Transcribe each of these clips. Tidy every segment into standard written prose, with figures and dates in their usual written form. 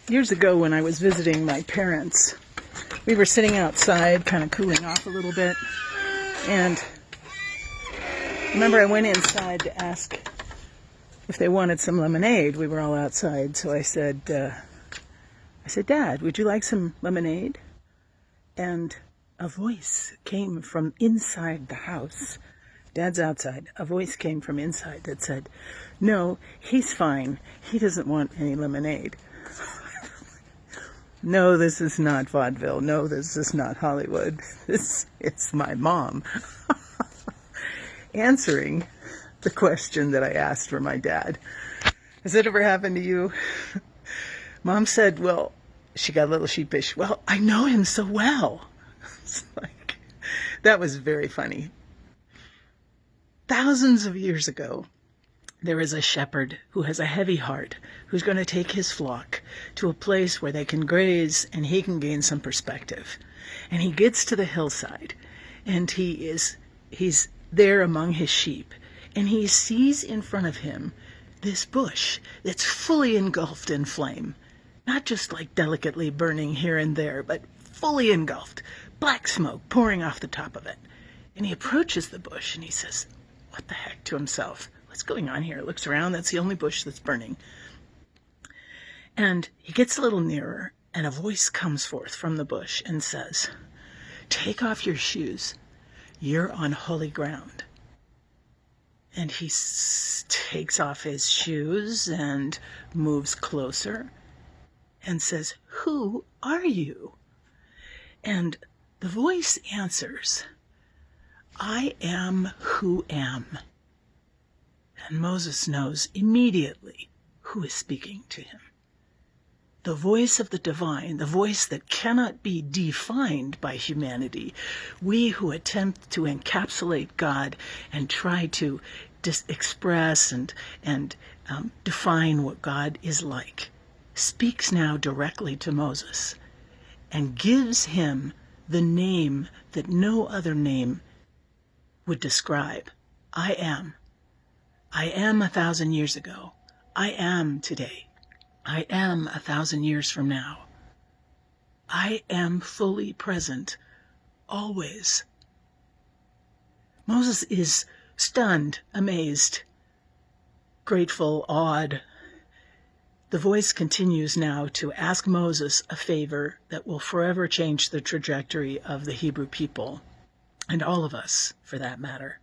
Years ago when I was visiting my parents, we were sitting outside kind of cooling off a little bit, and remember I went inside to ask if they wanted some lemonade. We were all outside, so I said, Dad, would you like some lemonade? And a voice came from inside the house. Dad's outside. A voice came from inside that said, no, he's fine. He doesn't want any lemonade. No, this is not vaudeville. No, this is not Hollywood. It's my mom answering the question that I asked for my dad. Has it ever happened to you? Mom said, well, she got a little sheepish. Well, I know him so well. It's like, that was very funny. Thousands of years ago, there is a shepherd who has a heavy heart, who's going to take his flock to a place where they can graze and he can gain some perspective. And he gets to the hillside, and he's there among his sheep, and he sees in front of him this bush that's fully engulfed in flame. Not just like delicately burning here and there, but fully engulfed. Black smoke pouring off the top of it. And he approaches the bush and he says, what the heck, to himself? What's going on here? Looks around, that's the only bush that's burning. And he gets a little nearer, and a voice comes forth from the bush and says, take off your shoes. You're on holy ground. And he takes off his shoes and moves closer and says, who are you? And the voice answers, I am who am. And Moses knows immediately who is speaking to him. The voice of the divine, the voice that cannot be defined by humanity. We who attempt to encapsulate God and try to express and define what God is like, speaks now directly to Moses and gives him the name that no other name would describe. I am. I am 1,000 years ago. I am today. I am 1,000 years from now. I am fully present, always. Moses is stunned, amazed, grateful, awed. The voice continues now to ask Moses a favor that will forever change the trajectory of the Hebrew people, and all of us, for that matter.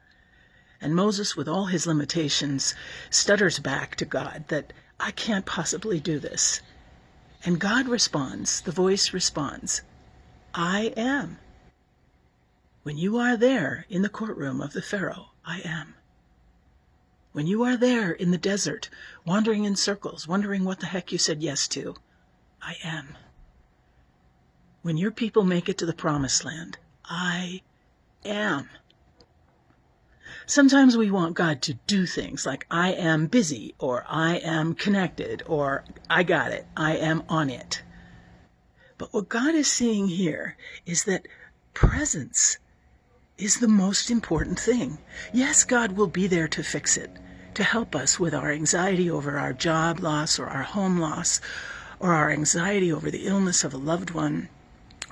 And Moses, with all his limitations, stutters back to God that I can't possibly do this. And God responds, the voice responds, I am. When you are there in the courtroom of the Pharaoh, I am. When you are there in the desert, wandering in circles, wondering what the heck you said yes to, I am. When your people make it to the promised land, I am. Sometimes we want God to do things like I am busy, or I am connected, or I got it, I am on it. But what God is saying here is that presence is the most important thing. Yes, God will be there to fix it, to help us with our anxiety over our job loss or our home loss, or our anxiety over the illness of a loved one,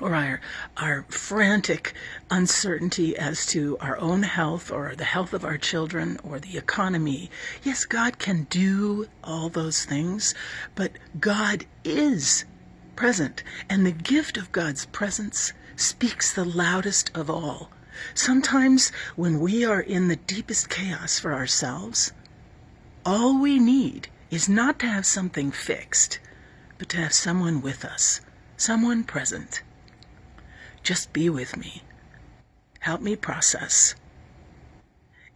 or our frantic uncertainty as to our own health or the health of our children or the economy. Yes, God can do all those things, but God is present, and the gift of God's presence speaks the loudest of all. Sometimes when we are in the deepest chaos for ourselves, all we need is not to have something fixed, but to have someone with us, someone present. Just be with me. Help me process.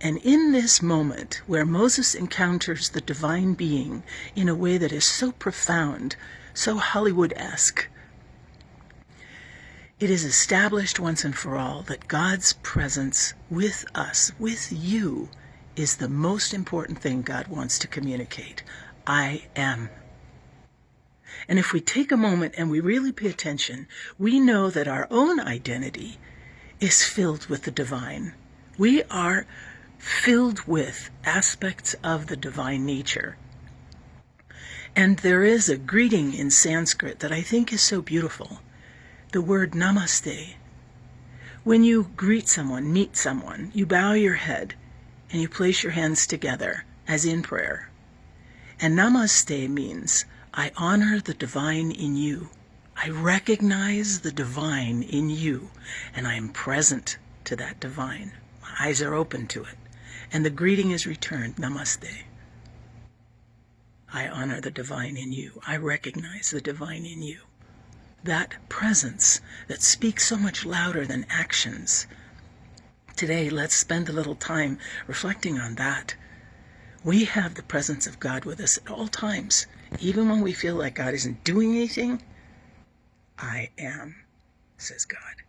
And in this moment where Moses encounters the divine being in a way that is so profound, so Hollywood-esque, it is established once and for all that God's presence with us, with you, is the most important thing God wants to communicate. I am. And if we take a moment and we really pay attention, we know that our own identity is filled with the divine. We are filled with aspects of the divine nature. And there is a greeting in Sanskrit that I think is so beautiful, the word namaste. When you greet someone, meet someone, you bow your head and you place your hands together as in prayer. And namaste means, I honor the divine in you. I recognize the divine in you, and I am present to that divine. My eyes are open to it. And the greeting is returned, namaste. I honor the divine in you. I recognize the divine in you. That presence that speaks so much louder than actions. Today, let's spend a little time reflecting on that. We have the presence of God with us at all times. Even when we feel like God isn't doing anything, I am, says God.